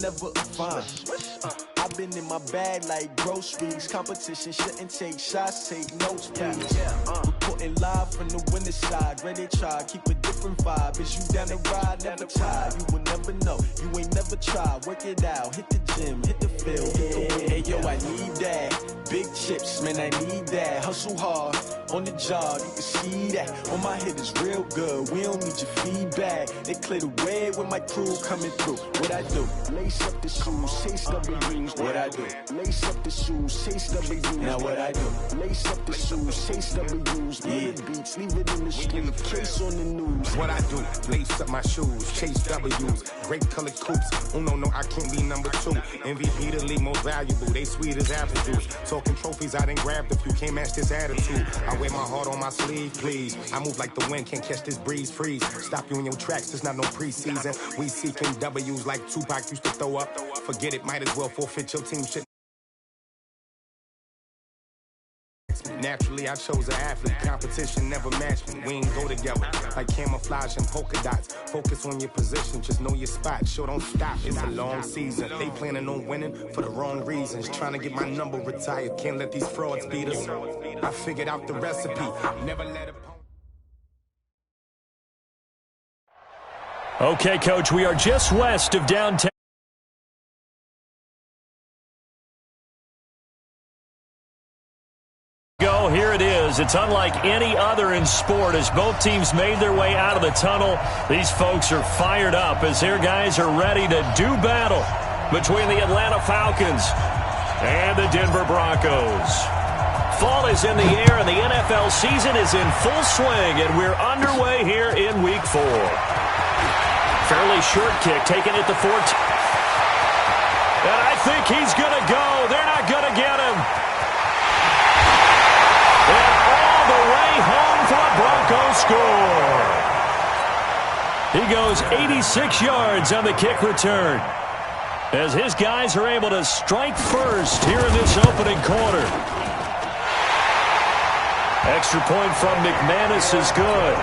never fine. I've been in my bag like groceries. Competition shouldn't take shots, take notes, please. Reporting live from the winning side. Ready to try, keep a different vibe. Is you down the ride, never tired. You will never know, you ain't never tried. Work it out, hit the gym, hit the field, hit the win. Hey yo, I need that. Big chips, man, I need that. Hustle hard, on the job, you can see that. On my hit is real good, we don't need your feedback. They clear the way when my crew coming through. What I do? Lace up the shoes, chase W's. What I do? Lace up the shoes, chase W's. Now what I do? Lace up the shoes, chase W's. Yeah. Beats, leave it in the street, case on the news. What I do? Lace up my shoes, chase W's. Great colored coops. Oh no, I can't be number 2. MVP the league most valuable. They sweet as apple juice. Talking trophies, I done grabbed a few. Can't match this attitude. I wear my heart on my sleeve, please. I move like the wind, can't catch this breeze. Freeze. Stop you in your tracks. There's not no preseason. We seeking W's like Tupac used to throw up. Forget it, might as well forfeit your team shit. Naturally, I chose an athlete. Competition never matched me. We ain't go together like camouflage and polka dots. Focus on your position, just know your spot. Sure, don't stop. It's a long season. They planning on winning for the wrong reasons. Trying to get my number retired. Can't let these frauds beat us. I figured out the recipe. Never let it. Okay, Coach, we are just west of downtown. Here it is. It's unlike any other in sport as both teams made their way out of the tunnel. These folks are fired up as their guys are ready to do battle between the Atlanta Falcons and the Denver Broncos. Fall is in the air and the NFL season is in full swing, and we're underway here in Week 4. Fairly short kick taken at the 14. And I think he's going to go. They're not going to get him. And all the way home for a Broncos score. He goes 86 yards on the kick return as his guys are able to strike first here in this opening quarter. Extra point from McManus is good.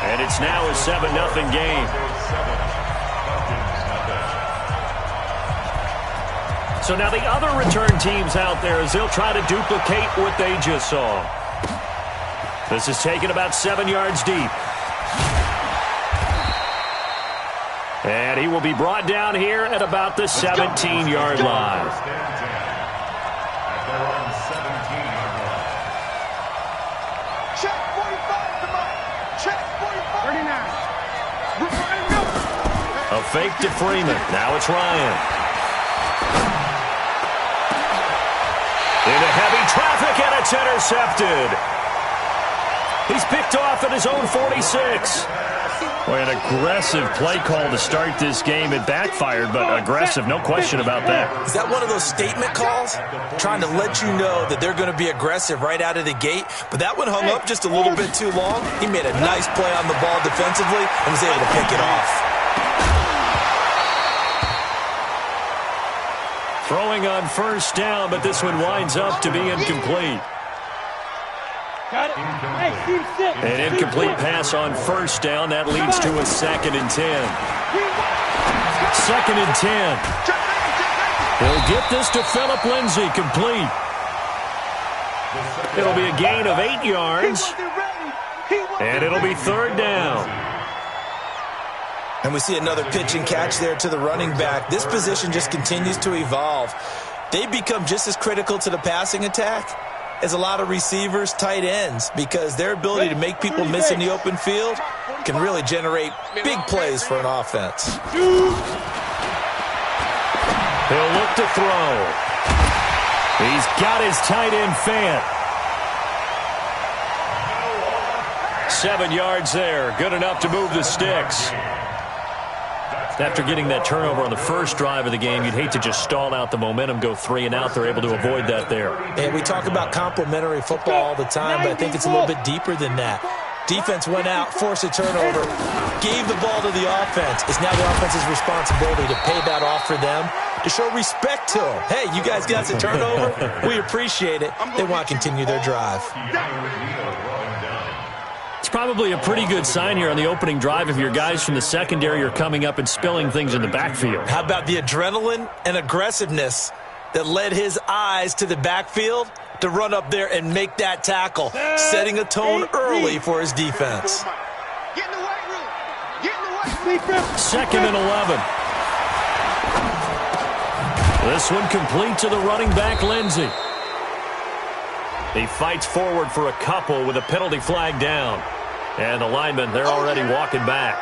And it's now a 7-0 game. So now the other return teams out there as they'll try to duplicate what they just saw. This is taken about 7 yards deep. And he will be brought down here at about the 17-yard line. Check 45 to Mike. Check 45. 39. A fake to Freeman. Now it's Ryan. Into heavy traffic, and it's intercepted. He's picked off at his own 46. Boy, an aggressive play call to start this game. It backfired, but aggressive, no question about that. Is that one of those statement calls? Trying to let you know that they're going to be aggressive right out of the gate, but that one hung up just a little bit too long. He made a nice play on the ball defensively and was able to pick it off. Throwing on first down, but this one winds up to be incomplete. An incomplete pass on first down. That leads to a 2nd and 10. 2nd and 10. He'll get this to Phillip Lindsay, complete. It'll be a gain of 8 yards, and it'll be 3rd down. And we see another pitch and catch there to the running back. This position just continues to evolve. They become just as critical to the passing attack as a lot of receivers, tight ends, because their ability to make people miss in the open field can really generate big plays for an offense. He'll look to throw. He's got his tight end Fant. 7 yards there. Good enough to move the sticks. After getting that turnover on the first drive of the game, you'd hate to just stall out the momentum, go 3 and out. They're able to avoid that there. And we talk about complementary football all the time, but I think it's a little bit deeper than that. Defense went out, forced a turnover, gave the ball to the offense. It's now the offense's responsibility to pay that off for them, to show respect to them. Hey, you guys got a turnover? We appreciate it. They want to continue their drive. It's probably a pretty good sign here on the opening drive if your guys from the secondary are coming up and spilling things in the backfield. How about the adrenaline and aggressiveness that led his eyes to the backfield to run up there and make that tackle, setting a tone early for his defense. Get in the weight room. Get in the weight room. 2nd and 11. This one complete to the running back, Lindsey. He fights forward for a couple with a penalty flag down. And the linemen, they're already walking back.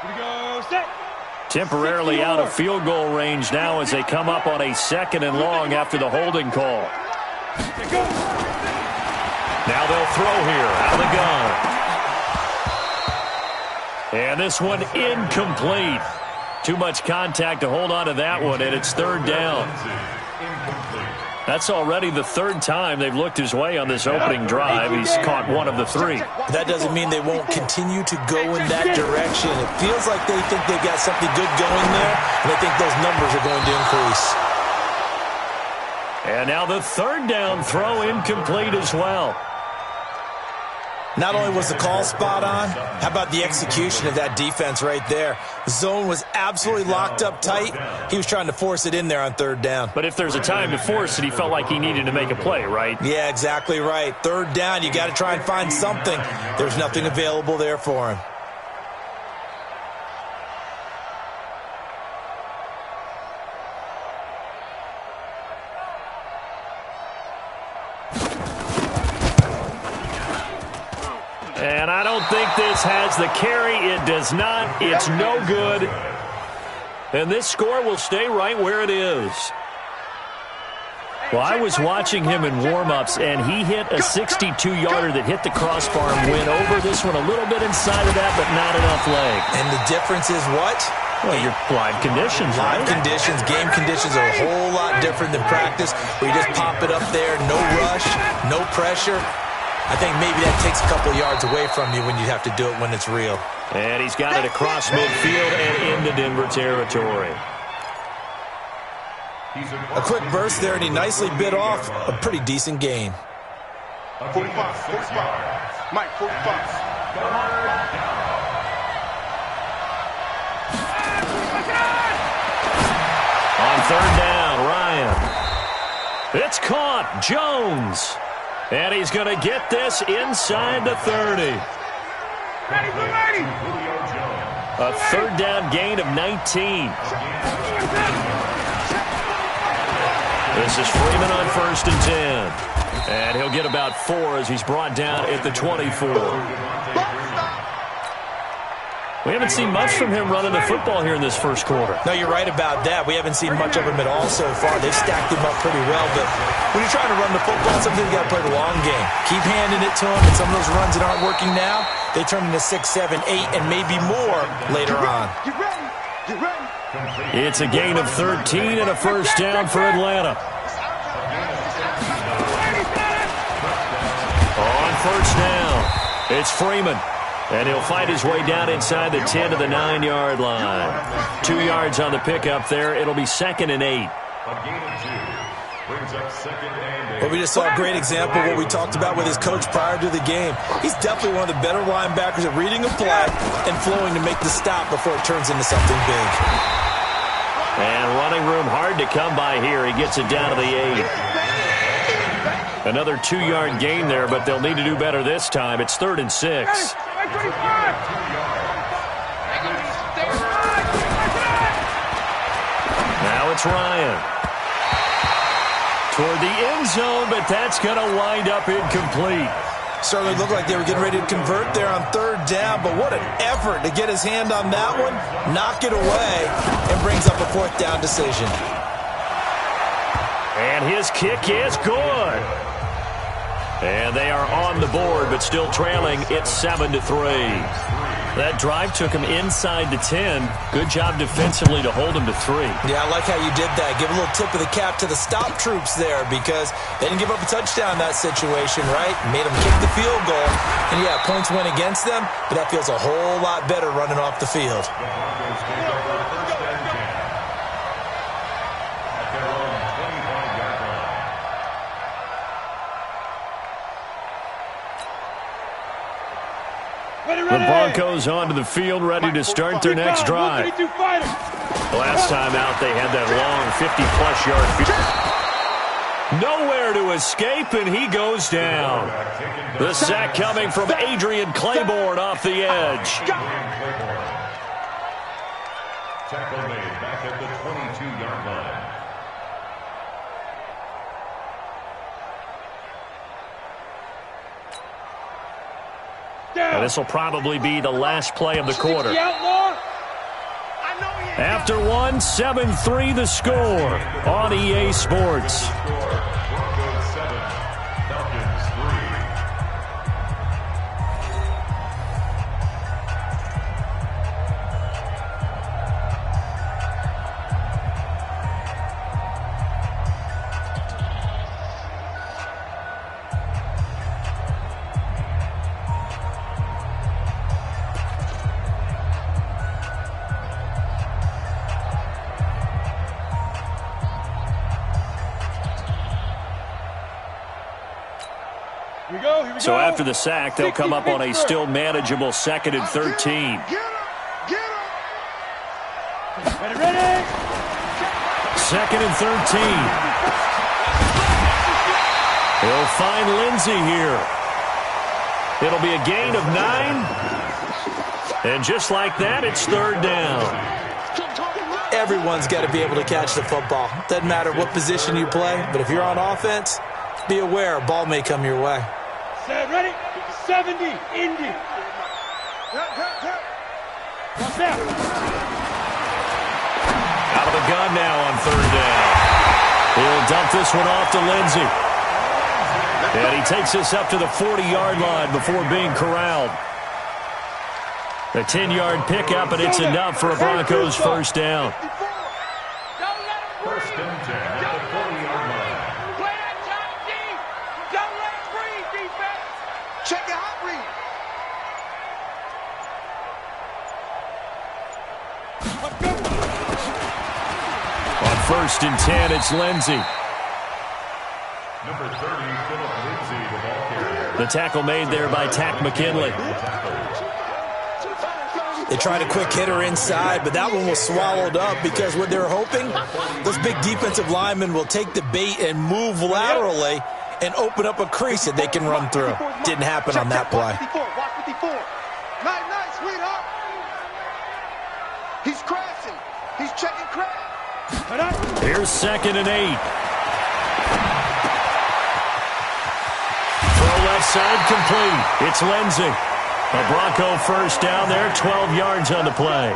Here we go. Set. Temporarily out of field goal range now as they come up on a 2nd and long after the holding call. Now they'll throw here out of the gun. And this one incomplete. Too much contact to hold on to that one, and it's 3rd down. That's already the 3rd time they've looked his way on this opening drive. He's caught 1 of the 3. That doesn't mean they won't continue to go in that direction. It feels like they think they've got something good going there, and they think those numbers are going to increase. And now the 3rd down throw incomplete as well. Not only was the call spot on, how about the execution of that defense right there? The zone was absolutely locked up tight. He was trying to force it in there on 3rd down. But if there's a time to force it, he felt like he needed to make a play, right? Yeah, exactly right. 3rd down, you got to try and find something. There's nothing available there for him. And I don't think this has the carry. It does not. It's no good. And this score will stay right where it is. Well, I was watching him in warm-ups, and he hit a 62-yarder that hit the crossbar and went over this one a little bit inside of that, but not enough leg. And the difference is what? Well, your live conditions, right? Live conditions, game conditions are a whole lot different than practice, where you just pop it up there, no rush, no pressure. I think maybe that takes a couple of yards away from you when you have to do it when it's real. And he's got it across midfield and into Denver territory. A quick burst there, and he nicely bit off a pretty decent gain. 45. Mike, 45. On 3rd down, Ryan. It's caught. Jones. And he's going to get this inside the 30. A 3rd down gain of 19. This is Freeman on 1st and 10. And he'll get about 4 as he's brought down at the 24. We haven't seen much from him running the football here in this first quarter. No, you're right about that. We haven't seen much of him at all so far. They've stacked him up pretty well, but when you're trying to run the football, sometimes you got to play the long game. Keep handing it to him, and some of those runs that aren't working now, they turn into 6, 7, 8, and maybe more later on. Get ready. Get ready. It's a gain of 13 and a 1st down for Atlanta. On 1st down, it's Freeman. And he'll fight his way down inside the 10 to the 9-yard line. 2 yards on the pickup there. It'll be 2nd and 8. Well, we just saw a great example of what we talked about with his coach prior to the game. He's definitely one of the better linebackers at reading a play and flowing to make the stop before it turns into something big. And running room hard to come by here. He gets it down to the 8. Another 2-yard gain there, but they'll need to do better this time. It's 3rd and 6. Now it's Ryan. Toward the end zone, but that's going to wind up incomplete. Certainly looked like they were getting ready to convert there on 3rd down, but what an effort to get his hand on that one, knock it away, and brings up a 4th down decision. And his kick is good. And they are on the board, but still trailing. It's 7-3. That drive took him inside the 10. Good job defensively to hold him to 3. Yeah, I like how you did that. Give a little tip of the cap to the stop troops there because they didn't give up a touchdown in that situation, right? Made them kick the field goal. And, yeah, points went against them, but that feels a whole lot better running off the field. The Broncos onto the field, ready to start their next drive. Last time out, they had that long 50-plus yard field. Nowhere to escape, and he goes down. The sack coming from Adrian Claiborne off the edge. Tackle made back at the 22-yard line. And this will probably be the last play of the quarter. After one, 7-3 the score on EA Sports. Broncos 7, Falcons 3. So after the sack, they'll come up on a still manageable 2nd and 13. Ready. 2nd and 13. He'll find Lindsey here. It'll be a gain of 9. And just like that, it's 3rd down. Everyone's got to be able to catch the football. Doesn't matter what position you play, but if you're on offense, be aware a ball may come your way. Set, ready? 70, Indy. What's that? Out of the gun now on 3rd down. He'll dump this one off to Lindsey. And he takes this up to the 40-yard line before being corralled. A 10-yard pickup, and it's enough for a Broncos 1st down. First and 10 at the 40-yard line. Play that time deep. Don't let it breathe, defense. Check your hot read. On 1st and 10, it's Lindsey. Number 30, Philip Lindsay, the ball carrier. The tackle made there by Tack McKinley. They tried a quick hitter inside, but that one was swallowed up because what they were hoping, those big defensive linemen will take the bait and move laterally and open up a crease that they can run through. Didn't happen on that play. Watch 54. Nice, sweetheart. He's crashing. He's checking crash. Here's 2nd and 8. Throw left side complete. It's Lindsey. A Bronco 1st down there, 12 yards on the play.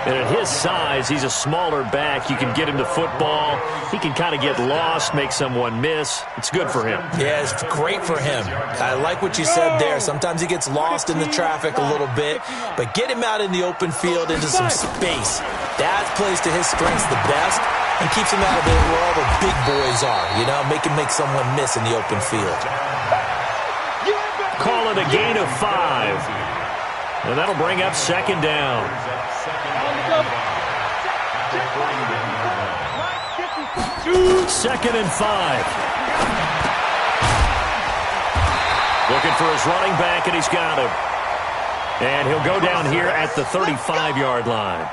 And at his size, he's a smaller back. You can get him to football. He can kind of get lost, make someone miss. It's good for him. Yeah, it's great for him. I like what you said there. Sometimes he gets lost in the traffic a little bit, but get him out in the open field into some space. That plays to his strengths the best and keeps him out of there where all the big boys are, you know, make him make someone miss in the open field. Call it a gain of 5. And that'll bring up 2nd down. 2nd and 5. Looking for his running back, and he's got him. And he'll go down here at the 35-yard line.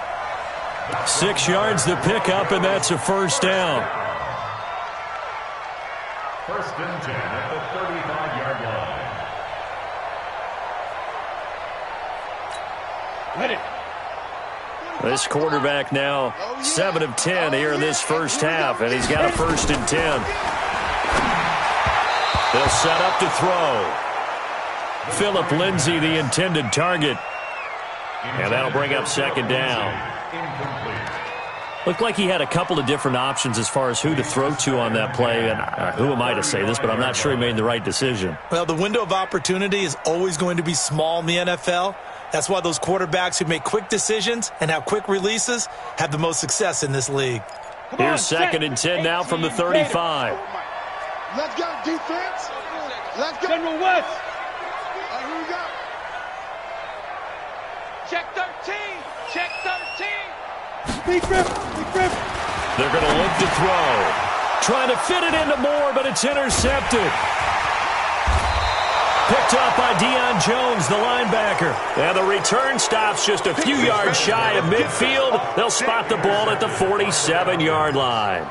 6 yards the pickup, and that's a 1st down. 1st and 10 at the 35-yard line. This quarterback now 7 of 10 here in this 1st half, and he's got a 1st and 10. They'll set up to throw. Philip Lindsay, the intended target. And that'll bring up 2nd down. Looked like he had a couple of different options as far as who to throw to on that play. And who am I to say this, but I'm not sure he made the right decision. Well, the window of opportunity is always going to be small in the NFL. That's why those quarterbacks who make quick decisions and have quick releases have the most success in this league. Here's 2nd and 10 now from the 35. Let's go, defense. Let's go. General West. Here we go. Check 13. Check 13. Big rip. They're going to look to throw. Trying to fit it into Moore, but it's intercepted. Picked up by Deion Jones, the linebacker. And the return stops just a few yards shy of midfield. They'll spot the ball at the 47-yard line.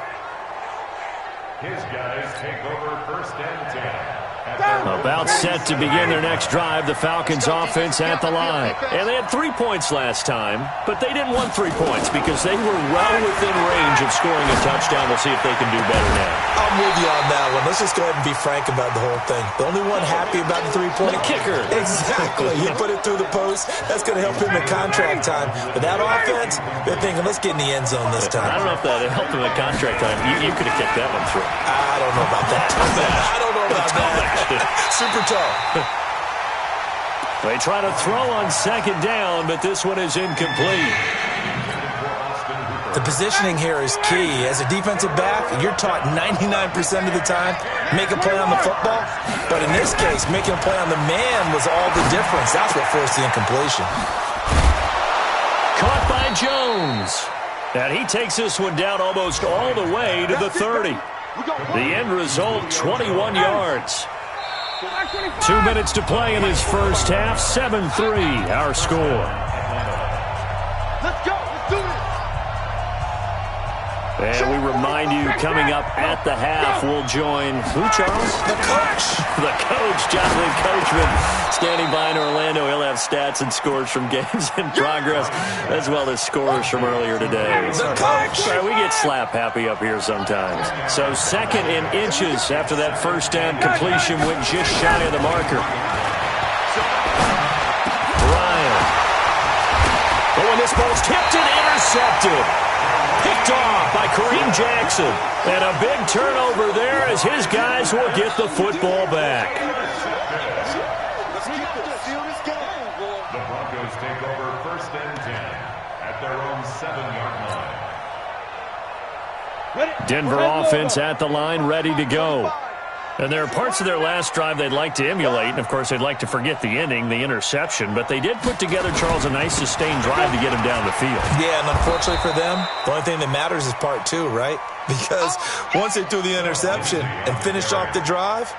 His guys take over first and 10. About set to begin their next drive, the Falcons offense at the line. And they had 3 points last time, but they didn't want 3 points because they were well within range of scoring a touchdown. We'll see if they can do better now. I'm with you on that one. Let's just go ahead and be frank about the whole thing. The only one happy about the 3-point. The kicker. Exactly. He put it through the post. That's going to help him in contract time. But that offense, they're thinking, let's get in the end zone this time. I don't know if that helped him in contract time. You could have kicked that one through. I don't know about that. I don't know about that. Super tough. They try to throw on second down, but this one is incomplete. The positioning here is key. As a defensive back, you're taught 99% of the time, make a play on the football. But in this case, making a play on the man was all the difference. That's what forced the incompletion. Caught by Jones. And he takes this one down almost all the way to the 30. The end result, 21 yards. 2 minutes to play in this first half. 7-3, our score. Let's go. Let's do this. And we remind you, coming up at the half, we'll join who, Charles? The coach. The coach, Jonathan Coachman, standing by in Orlando. He'll have stats and scores from games in progress, as well as scores from earlier today. The coach. We get slap happy up here sometimes. So 2nd and inches after that first down completion went just shy of the marker. Ryan. Oh, and this ball's tipped and intercepted. Picked off by Kareem Jackson. And a big turnover there as his guys will get the football back. The Broncos take over first and 10 at their own 7-yard line. Denver offense at the line, ready to go. And there are parts of their last drive they'd like to emulate. And, of course, they'd like to forget the ending, the interception. But they did put together, Charles, a nice sustained drive to get him down the field. Yeah, and unfortunately for them, the only thing that matters is part 2, right? Because once they threw the interception and finished off the drive,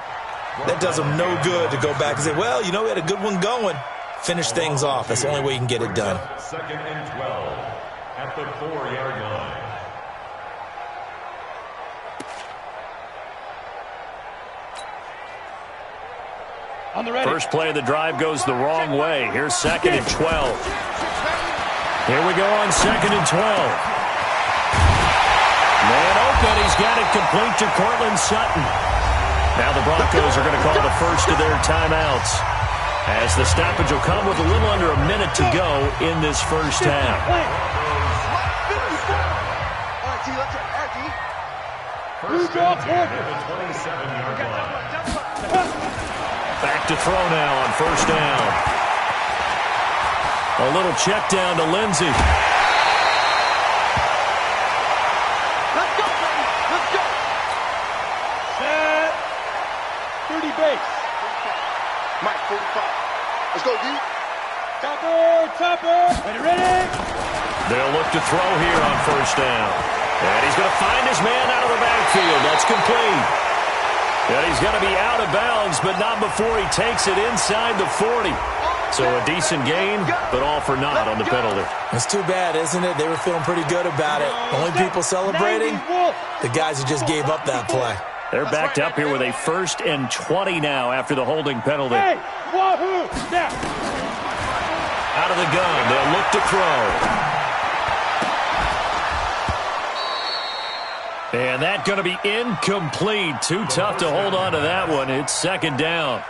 that does them no good to go back and say, well, you know, we had a good one going. Finish things off. That's the only way you can get it done. 2nd and 12 at the 4-yard line. First play of the drive goes the wrong way. Here's 2nd and 12. Here we go on 2nd and 12. Man open. He's got it complete to Cortland Sutton. Now the Broncos are going to call the first of their timeouts, as the stoppage will come with a little under a minute to go in this first half. First and 10 at the 27-yard line. Back to throw now on first down. A little check down to Lindsey. Let's go, baby. Let's go. Set. 30 base. Mike, 45. Let's go, D. Topper. Ready. They'll look to throw here on first down. And he's going to find his man out of the backfield. That's complete. And he's going to be out of bounds, but not before he takes it inside the 40. So a decent gain, but all for naught on the penalty. It's too bad, isn't it? They were feeling pretty good about it. Only people celebrating, the guys who just gave up that play. They're backed up here with a 1st and 20 now after the holding penalty. Hey, wahoo! Now. Out of the gun, they'll look to throw. And that's going to be incomplete. Too tough to hold on to that one. It's 2nd down.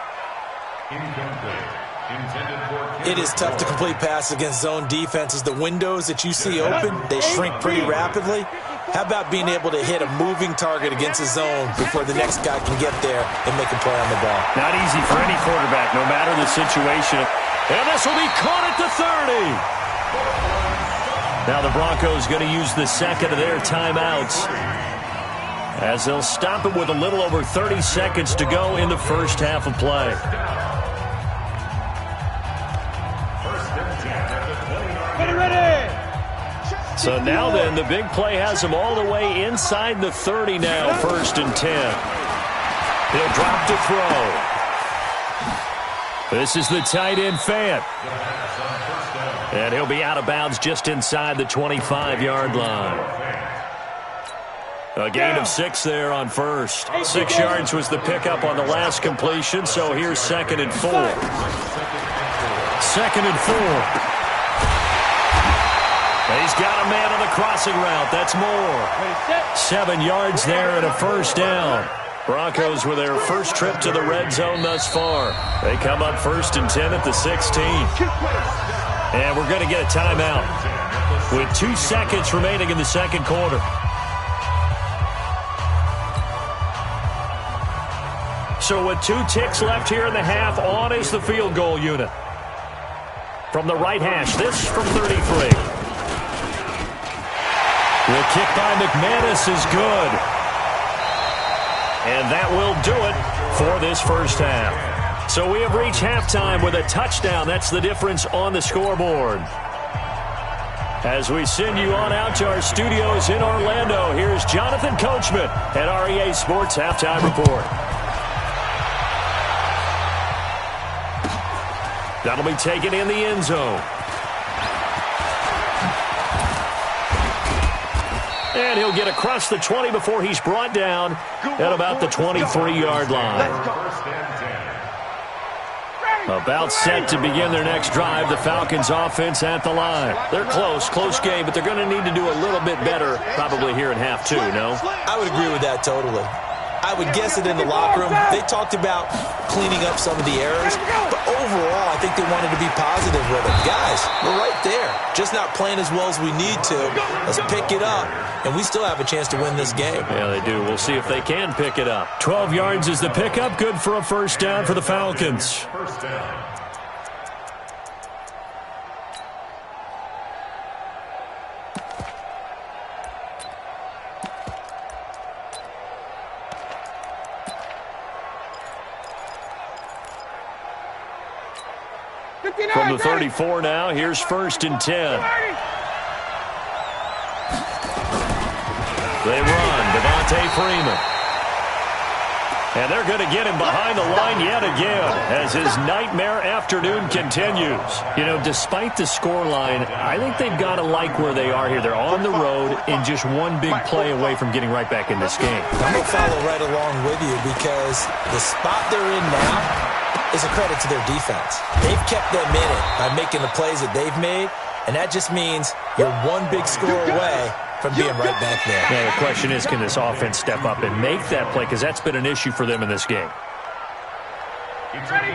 Incomplete. Intended for It is tough to complete passes against zone defenses. The windows that you see open, they shrink pretty rapidly. How about being able to hit a moving target against a zone before the next guy can get there and make a play on the ball? Not easy for any quarterback, no matter the situation. And this will be caught at the 30. Now the Broncos going to use the 2nd of their timeouts, as they'll stop it with a little over 30 seconds to go in the first half of play. Ready. So now then, the big play has him all the way inside the 30 now, 1st and 10. He'll drop to throw. This is the tight end Fant. And he'll be out of bounds just inside the 25-yard line. A gain of 6 there on first. 6 yards was the pickup on the last completion, so here's 2nd and 4. 2nd and 4. He's got a man on the crossing route. That's more. 7 yards there and a first down. Broncos with their first trip to the red zone thus far. They come up 1st and 10 at the 16. And we're going to get a timeout with 2 seconds remaining in the second quarter. So with 2 ticks left here in the half, on is the field goal unit. From the right hash, this from 33. The kick by McManus is good. And that will do it for this first half. So we have reached halftime with a touchdown. That's the difference on the scoreboard. As we send you on out to our studios in Orlando, here's Jonathan Coachman at REA Sports Halftime Report. That'll be taken in the end zone. And he'll get across the 20 before he's brought down at about the 23-yard line. About set to begin their next drive, the Falcons offense at the line. They're close game, but they're going to need to do a little bit better probably here in half 2, no? I would agree with that totally. I would guess it in the locker room. They talked about cleaning up some of the errors, but overall, I think they wanted to be positive with it. Guys, we're right there. Just not playing as well as we need to. Let's pick it up, and we still have a chance to win this game. Yeah, they do. We'll see if they can pick it up. 12 yards is the pickup. Good for a first down for the Falcons. First down. From the 34 now, here's 1st and 10. They run, Devontae Freeman. And they're going to get him behind the line yet again as his nightmare afternoon continues. You know, despite the scoreline, I think they've got to like where they are here. They're on the road and just one big play away from getting right back in this game. I'm going to follow right along with you because the spot they're in now is a credit to their defense. They've kept them in it by making the plays that they've made, and that just means you're one big score away from being right back there. Now, the question is, can this offense step up and make that play? Because that's been an issue for them in this game. Ready.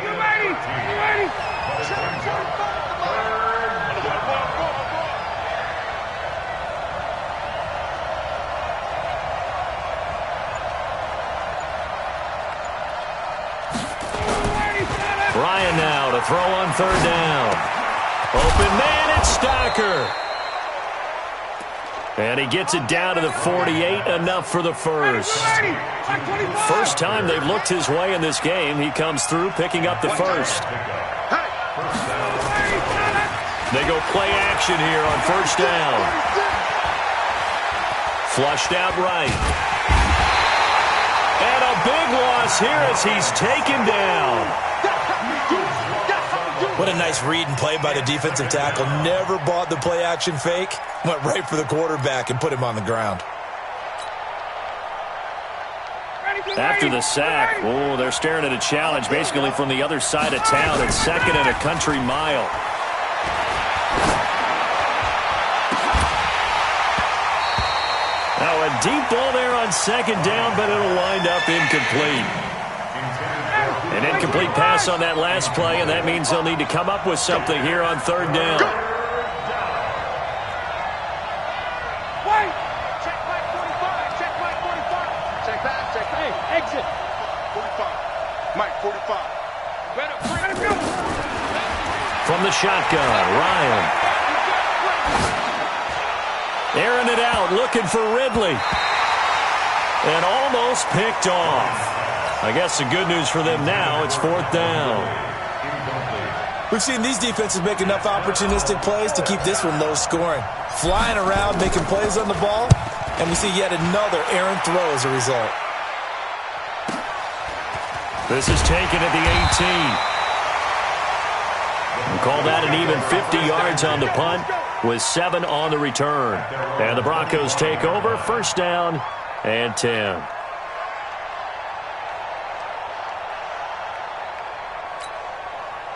Ryan now to throw on 3rd down. Open man, it's Stocker. And he gets it down to the 48, enough for the first. First time they've looked his way in this game. He comes through, picking up the first. They go play action here on 1st down. Flushed out right. And a big loss here as he's taken down. What a nice read and play by the defensive tackle. Never bought the play-action fake. Went right for the quarterback and put him on the ground. After the sack, oh, they're staring at a challenge basically from the other side of town. It's 2nd and a country mile. Now a deep ball there on 2nd down, but it'll wind up incomplete. An incomplete pass on that last play, and that means they'll need to come up with something here on 3rd down. Wait! Check Mike 45. Check Mike 45. Check that. Check that. Hey, exit. 45. Mike 45. Better go. From the shotgun, Ryan. Airing it out, looking for Ridley. And almost picked off. I guess the good news for them now, it's 4th down. We've seen these defenses make enough opportunistic plays to keep this one low scoring. Flying around, making plays on the ball, and we see yet another errant throw as a result. This is taken at the 18. We'll call that an even 50 yards on the punt with 7 on the return. And the Broncos take over, first down and 10.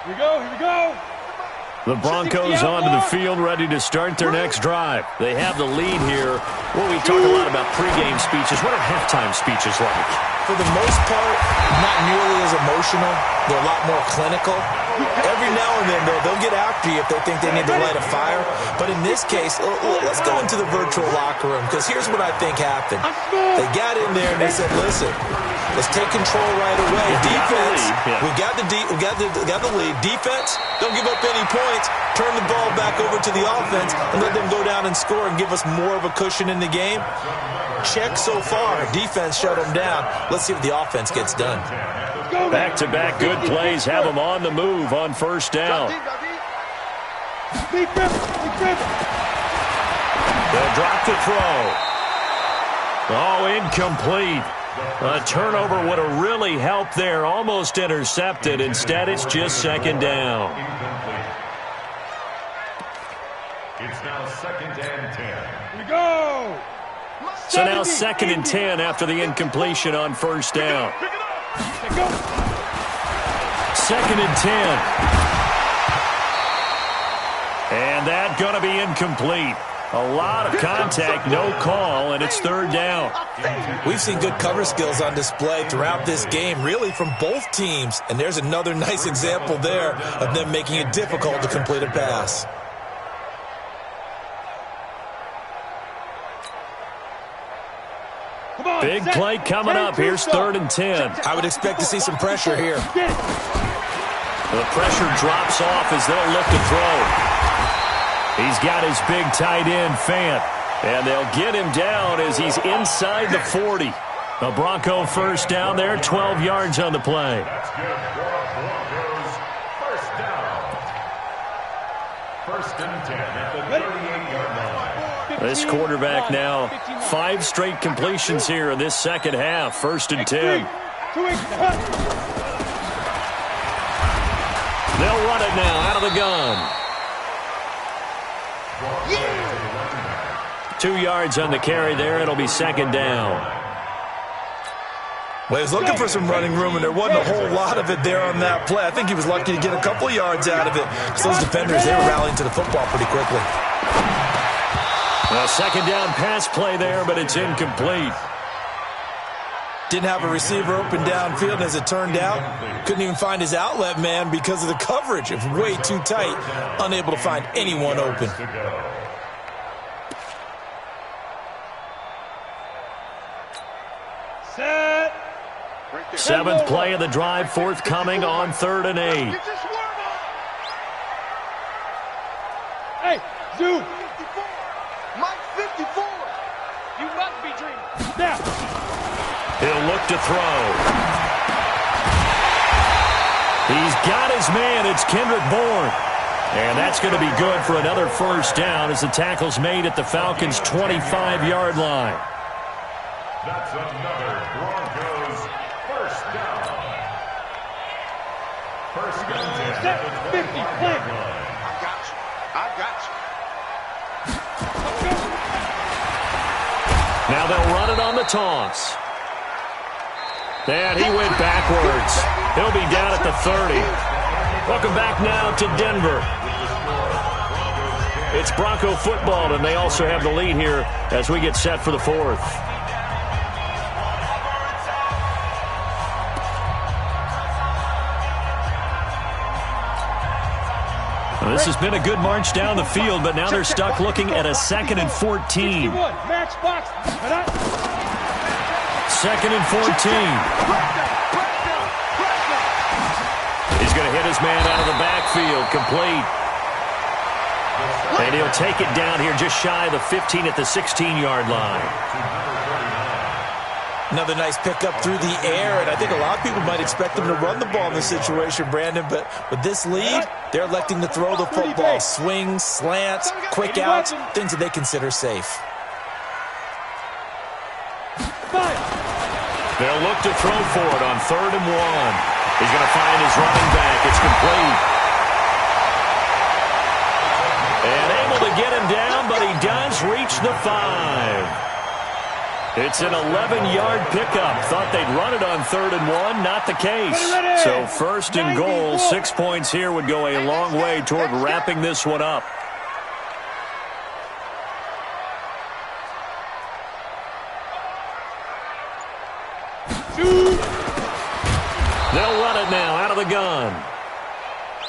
Here we go, here we go. The Broncos onto the field, ready to start their next drive. They have the lead here. Well, we talk a lot about pregame speeches. What are halftime speeches like? For the most part, not nearly as emotional. They're a lot more clinical. Every now and then, though, they'll get after you if they think they need to light a fire. But in this case, let's go into the virtual locker room, because here's what I think happened. They got in there and they said, listen, let's take control right away. Defense, we got the lead. Defense, don't give up any points. Turn the ball back over to the offense and let them go down and score and give us more of a cushion in the game. Check so far. Defense shut them down. Let's see what the offense gets done. Back-to-back good plays have them on the move on first down. They'll drop the throw. Oh, incomplete. A turnover would have really helped there. Almost intercepted. Instead, it's just second down. It's now 2nd and 10. Here we go. So now 2nd and 10 after the incompletion on first down. 2nd and 10. And that going to be incomplete. A lot of contact, no call, and it's third down. We've seen good cover skills on display throughout this game, really from both teams. And there's another nice example there of them making it difficult to complete a pass. Big play coming up. Here's 3rd and 10. I would expect to see some pressure here. The pressure drops off as they'll look to throw. He's got his big tight end, Fant. And they'll get him down as he's inside the 40. A Bronco first down there, 12 yards on the play. That's good for Broncos. First down. 1st and 10 at the 38-yard line. This quarterback now, 5 straight completions here in this second half. 1st and 10. They'll run it now out of the gun. 2 yards on the carry there. It'll be 2nd down. Well, he was looking for some running room, and there wasn't a whole lot of it there on that play. I think he was lucky to get a couple yards out of it. So those defenders, they were rallying to the football pretty quickly. A 2nd down pass play there, but it's incomplete. Didn't have a receiver open downfield, as it turned out. Couldn't even find his outlet man because of the coverage. It was way too tight. Unable to find anyone open. Set. 7th play of the drive, forthcoming on 3rd and 8. Hey, Zoo. Mike 54. You must be dreaming. Now. He'll look to throw. He's got his man. It's Kendrick Bourne. And that's going to be good for another first down as the tackle's made at the Falcons' 25-yard line. That's another Broncos first down. 1st and 10 at the 50-yard line. I got you. Now they'll run it on the toss. And he went backwards. He'll be down at the 30. Welcome back now to Denver. It's Bronco football, and they also have the lead here as we get set for the 4th. Well, this has been a good march down the field, but now they're stuck looking at a 2nd and 14. Matchbox. 2nd and 14. He's going to hit his man out of the backfield, complete. And he'll take it down here just shy of the 15 at the 16-yard line. Another nice pickup through the air, and I think a lot of people might expect them to run the ball in this situation, Brandon, but with this lead, they're electing to throw the football. Swings, slants, quick outs, things that they consider safe. They'll look to throw for it on 3rd and 1. He's going to find his running back. It's complete. him down, but he does reach the 5. It's an 11-yard pickup. Thought they'd run it on 3rd and 1. Not the case. So 1st and goal, 6 points here would go a long way toward wrapping this one up. They'll run it now out of the gun.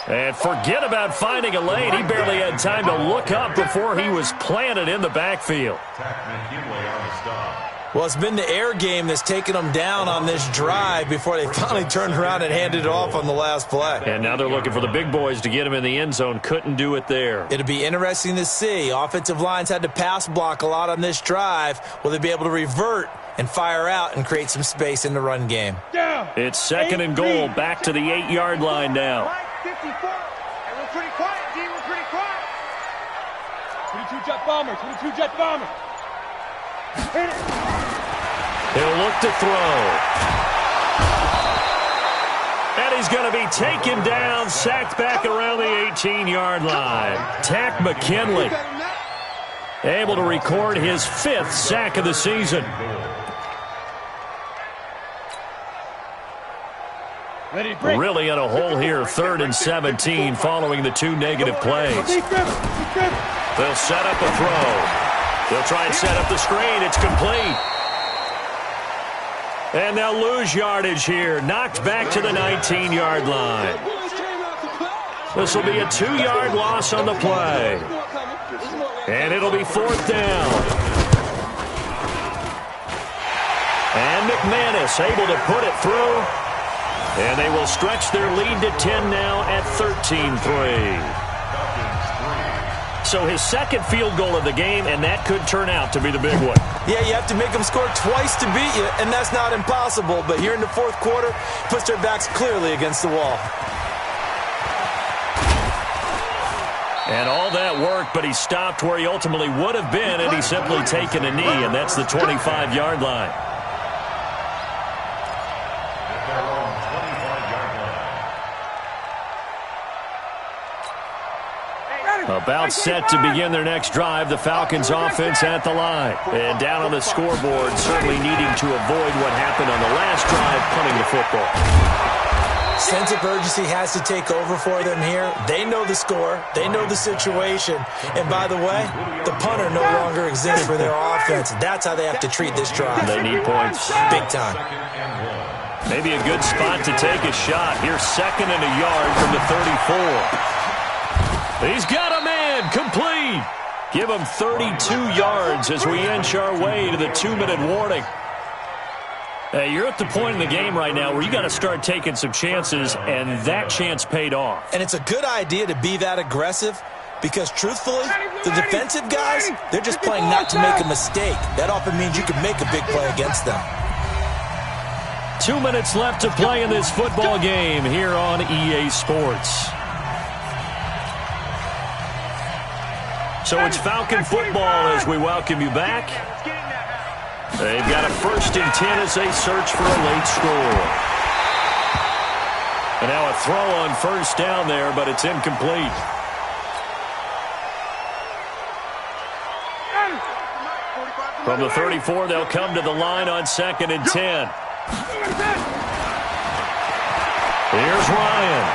And forget about finding a lane. He barely had time to look up before he was planted in the backfield. Well, it's been the air game that's taken them down on this drive before they finally turned around and handed it off on the last play. And now they're looking for the big boys to get him in the end zone. Couldn't do it there. It'll be interesting to see. Offensive lines had to pass block a lot on this drive. Will they be able to revert and fire out and create some space in the run game? It's 2nd and goal. Back to the 8-yard line now. 54. And we're pretty quiet, D. We're pretty quiet. 22 jet bomber. 22 jet bomber. Hit it. He'll look to throw. And he's going to be taken down, sacked back around the 18-yard line. Tack McKinley able to record his 5th sack of the season. Really in a hole here, 3rd and 17 following the 2 negative plays. They'll set up a throw. They'll try and set up the screen. It's complete. And they'll lose yardage here. Knocked back to the 19-yard line. This will be a 2-yard loss on the play. And it'll be 4th down. And McManus able to put it through. And they will stretch their lead to 10 now at 13-3. So his 2nd field goal of the game, and that could turn out to be the big one. Yeah, you have to make them score twice to beat you, and that's not impossible. But here in the 4th quarter, puts their backs clearly against the wall. And all that work, but he stopped where he ultimately would have been had he simply taken a knee, and that's the 25-yard line. About set to begin their next drive, the Falcons offense at the line. And down on the scoreboard, certainly needing to avoid what happened on the last drive, punting the football. Sense of urgency has to take over for them here. They know the score. They know the situation. And by the way, the punter no longer exists for their offense. That's how they have to treat this drive. They need points. Big time. Maybe a good spot to take a shot. Here's 2nd and a yard from the 34. He's got a man, complete. Give him 32 yards as we inch our way to the 2-minute warning. Hey, you're at the point in the game right now where you got to start taking some chances, and that chance paid off. And it's a good idea to be that aggressive because, truthfully, the defensive guys, they're just playing not to make a mistake. That often means you can make a big play against them. 2 minutes left to play in this football game here on EA Sports. So it's Falcon football as we welcome you back. They've got a 1st and 10 as they search for a late score. And now a throw on 1st down there, but it's incomplete. From the 34, they'll come to the line on 2nd and 10. Here's Ryan.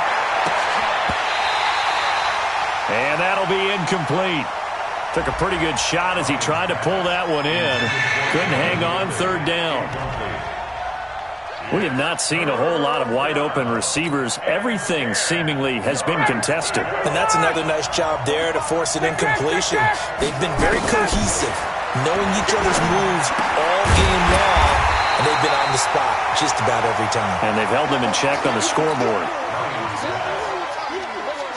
And that'll be incomplete. Took a pretty good shot as he tried to pull that one in. Couldn't hang on 3rd down. We have not seen a whole lot of wide-open receivers. Everything seemingly has been contested. And that's another nice job there to force an incompletion. They've been very cohesive, knowing each other's moves all game long, and they've been on the spot just about every time. And they've held them in check on the scoreboard.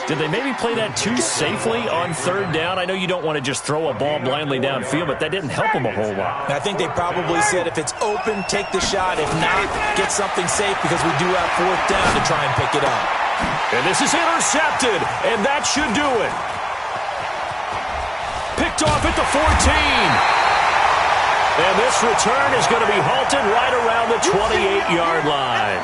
Did they maybe play that too safely on 3rd down? I know you don't want to just throw a ball blindly downfield, but that didn't help them a whole lot. I think they probably said if it's open, take the shot. If not, get something safe because we do have 4th down to try and pick it up. And this is intercepted, and that should do it. Picked off at the 14. And this return is going to be halted right around the 28-yard line.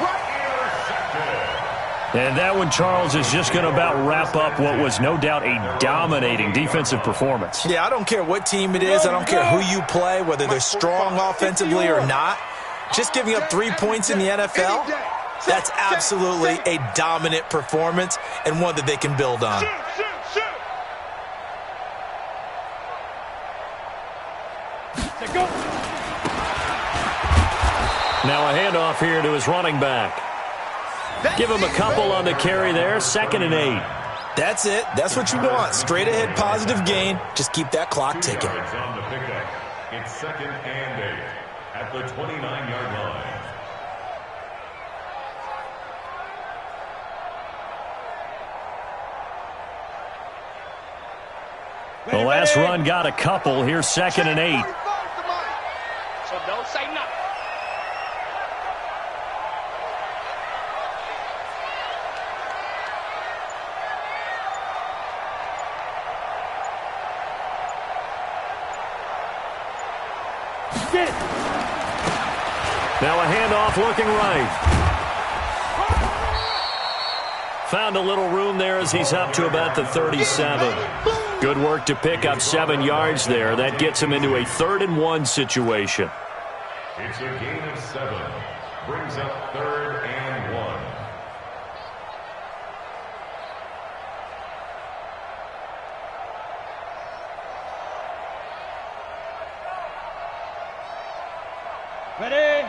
And that one, Charles, is just going to about wrap up what was no doubt a dominating defensive performance. Yeah, I don't care what team it is. I don't care who you play, whether they're strong offensively or not. Just giving up 3 points in the NFL, that's absolutely a dominant performance and one that they can build on. Now a handoff here to his running back. Give him a couple on the carry there, 2nd and 8. That's it. That's what you want. Straight ahead positive gain. Just keep that clock ticking. On the pickup. It's 2nd and 8 at the 29-yard line. The last run got a couple. Here's 2nd and 8. So don't say nothing. Now a handoff looking right. Found a little room there as he's up to about the 37. Good work to pick up 7 yards there. That gets him into a 3rd and 1 situation. It's a gain of 7. Brings up 3rd and 1. Ready?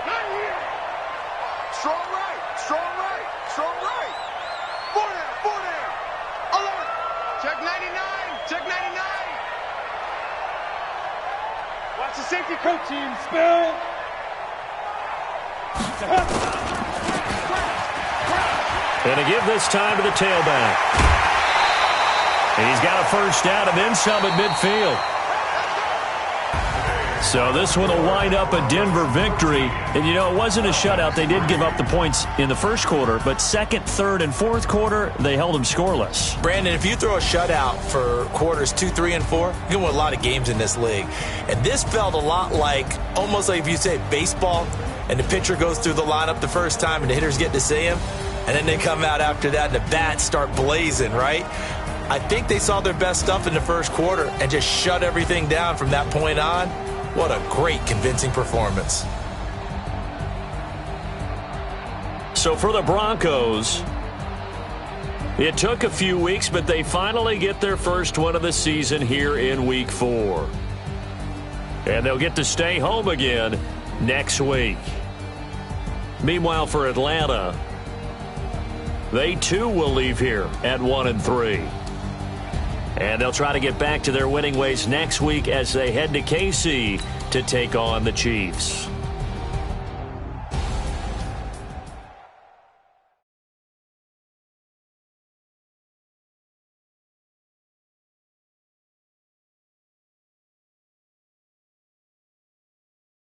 Not here. Strong right. Strong right. Strong right. 4 down. 4 down. Alert. Check 99. Check 99. Watch the safety coach team. Spill. And to give this time to the tailback. And he's got a first down and then some at midfield. So this one will wind up a Denver victory. And, you know, it wasn't a shutout. They did give up the points in the first quarter, but 2nd, 3rd, and 4th quarter, they held them scoreless. Brandon, if you throw a shutout for quarters 2, 3, and 4, you can win a lot of games in this league. And this felt a lot like, almost like if you say baseball, and the pitcher goes through the lineup the first time and the hitters get to see him, and then they come out after that and the bats start blazing, right? I think they saw their best stuff in the first quarter and just shut everything down from that point on. What a great, convincing performance. So for the Broncos, it took a few weeks, but they finally get their first one of the season here in Week 4. And they'll get to stay home again next week. Meanwhile, for Atlanta, they too will leave here at 1-3. And they'll try to get back to their winning ways next week as they head to KC to take on the Chiefs.